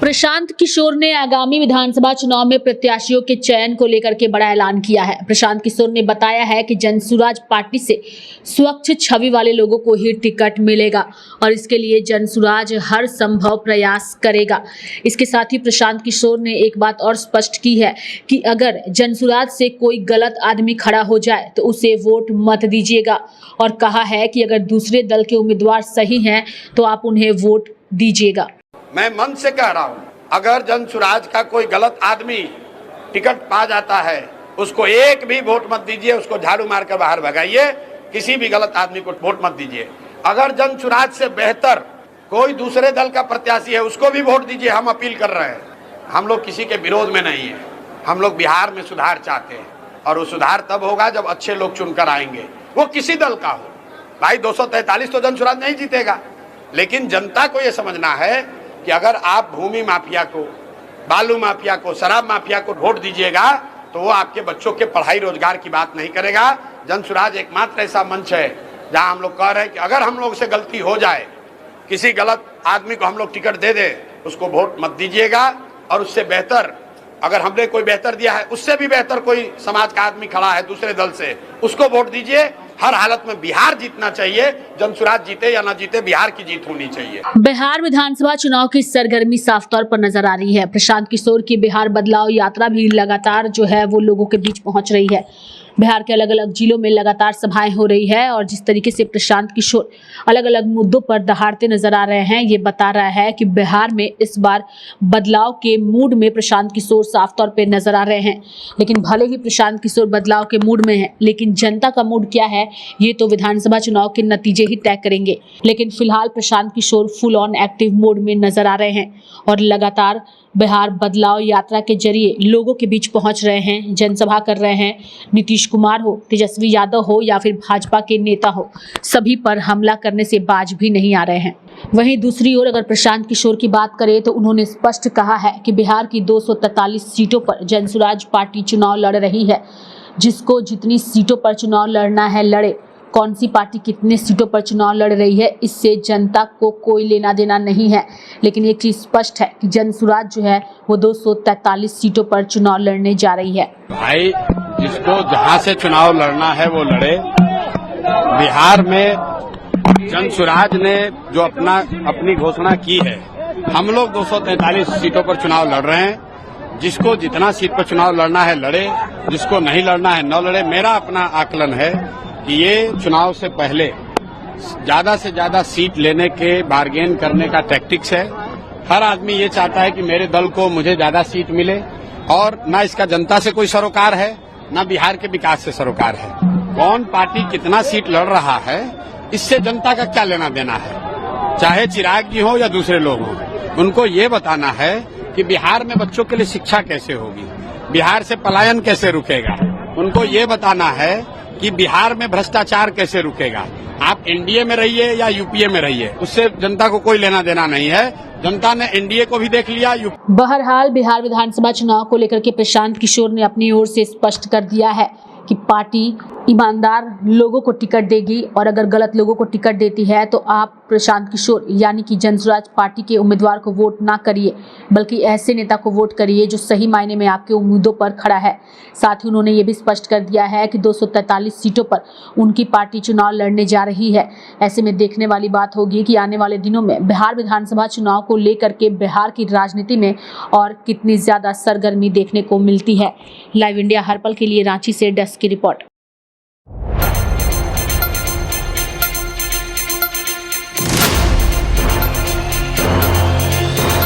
प्रशांत किशोर ने आगामी विधानसभा चुनाव में प्रत्याशियों के चयन को लेकर के बड़ा ऐलान किया है। प्रशांत किशोर ने बताया है कि जनसुराज पार्टी से स्वच्छ छवि वाले लोगों को ही टिकट मिलेगा और इसके लिए जनसुराज हर संभव प्रयास करेगा। इसके साथ ही प्रशांत किशोर ने एक बात और स्पष्ट की है कि अगर जनसुराज से कोई गलत आदमी खड़ा हो जाए तो उसे वोट मत दीजिएगा और कहा है कि अगर दूसरे दल के उम्मीदवार सही हैं तो आप उन्हें वोट दीजिएगा। मैं मन से कह रहा हूं, अगर जनसुराज का कोई गलत आदमी टिकट पा जाता है उसको एक भी वोट मत दीजिए, उसको झाड़ू मारकर बाहर भगाइए। किसी भी गलत आदमी को वोट मत दीजिए। अगर जनसुराज से बेहतर कोई दूसरे दल का प्रत्याशी है उसको भी वोट दीजिए। हम अपील कर रहे हैं, हम लोग किसी के विरोध में नहीं है। हम लोग बिहार में सुधार चाहते हैं और वो सुधार तब होगा जब अच्छे लोग चुनकर आएंगे, वो किसी दल का हो। भाई 243 तो जनसुराज नहीं जीतेगा, लेकिन जनता को ये समझना है कि अगर आप भूमि माफिया को, बालू माफिया को, शराब माफिया को वोट दीजिएगा तो वो आपके बच्चों के पढ़ाई रोजगार की बात नहीं करेगा। जनसुराज एकमात्र ऐसा मंच है जहां हम लोग कह रहे हैं कि अगर हम लोग से गलती हो जाए, किसी गलत आदमी को हम लोग टिकट दे दे, उसको वोट मत दीजिएगा। और उससे बेहतर, अगर हमने कोई बेहतर दिया है, उससे भी बेहतर कोई समाज का आदमी खड़ा है दूसरे दल से, उसको वोट दीजिए। हर हालत में बिहार जीतना चाहिए। जनसुराज जीते या ना जीते, बिहार की जीत होनी चाहिए। बिहार विधानसभा चुनाव की सरगर्मी साफ तौर पर नजर आ रही है। प्रशांत किशोर की बिहार बदलाव यात्रा भी लगातार जो है वो लोगों के बीच पहुंच रही है। बिहार के अलग अलग जिलों में लगातार सभाएं हो रही है और जिस तरीके से प्रशांत किशोर अलग अलग मुद्दों पर दहाड़ते नजर आ रहे हैं, ये बता रहा है कि बिहार में इस बार बदलाव के मूड में प्रशांत किशोर साफ तौर पे नजर आ रहे हैं। लेकिन भले ही प्रशांत किशोर बदलाव के मूड में है, लेकिन जनता का मूड क्या है ये तो विधानसभा चुनाव के नतीजे ही तय करेंगे। लेकिन फिलहाल Prashant Kishor full on active mode में नजर आ रहे हैं और लगातार बिहार बदलाव यात्रा के जरिए लोगों के बीच पहुंच रहे हैं, जनसभा कर रहे हैं। नीतीश कुमार हो, तेजस्वी यादव हो या फिर भाजपा के नेता हो, सभी पर हमला करने से बाज भी नहीं आ रहे हैं। वहीं दूसरी ओर अगर प्रशांत किशोर की बात करें तो उन्होंने स्पष्ट कहा है कि बिहार की 243 सीटों पर जनसुराज पार्टी चुनाव लड़ रही है। जिसको जितनी सीटों पर चुनाव लड़ना है लड़े। कौन सी पार्टी कितने सीटों पर चुनाव लड़ रही है इससे जनता को कोई लेना देना नहीं है। लेकिन एक चीज स्पष्ट है कि जनसुराज जो है वो 243 सीटों पर चुनाव लड़ने जा रही है। भाई जिसको जहां से चुनाव लड़ना है वो लड़े। बिहार में जनसुराज ने जो अपनी घोषणा की है, हम लोग 243 सीटों पर चुनाव लड़ रहे हैं। जिसको जितना सीट पर चुनाव लड़ना है लड़े, जिसको नहीं लड़ना है न लड़े। मेरा अपना आकलन है कि ये चुनाव से पहले ज्यादा से ज्यादा सीट लेने के, बार्गेन करने का टैक्टिक्स है। हर आदमी ये चाहता है कि मेरे दल को मुझे ज्यादा सीट मिले और ना इसका जनता से कोई सरोकार है, ना बिहार के विकास से सरोकार है। कौन पार्टी कितना सीट लड़ रहा है इससे जनता का क्या लेना देना है। चाहे चिराग जी हो या दूसरे लोग हों, उनको ये बताना है कि बिहार में बच्चों के लिए शिक्षा कैसे होगी, बिहार से पलायन कैसे रुकेगा। उनको ये बताना है कि बिहार में भ्रष्टाचार कैसे रुकेगा। आप एनडीए में रहिए या यूपीए में रहिए, उससे जनता को कोई लेना देना नहीं है। जनता ने एनडीए को भी देख लिया। बहरहाल बिहार विधानसभा चुनाव को लेकर के प्रशांत किशोर ने अपनी ओर से स्पष्ट कर दिया है कि पार्टी ईमानदार लोगों को टिकट देगी और अगर गलत लोगों को टिकट देती है तो आप प्रशांत किशोर यानी कि जनसुराज पार्टी के उम्मीदवार को वोट ना करिए, बल्कि ऐसे नेता को वोट करिए जो सही मायने में आपके उम्मीदों पर खड़ा है। साथ ही उन्होंने ये भी स्पष्ट कर दिया है कि 243 सीटों पर उनकी पार्टी चुनाव लड़ने जा रही है। ऐसे में देखने वाली बात होगी कि आने वाले दिनों में बिहार विधानसभा चुनाव को लेकर के बिहार की राजनीति में और कितनी ज्यादा सरगर्मी देखने को मिलती है। लाइव इंडिया हर पल के लिए रांची से डेस्क की रिपोर्ट।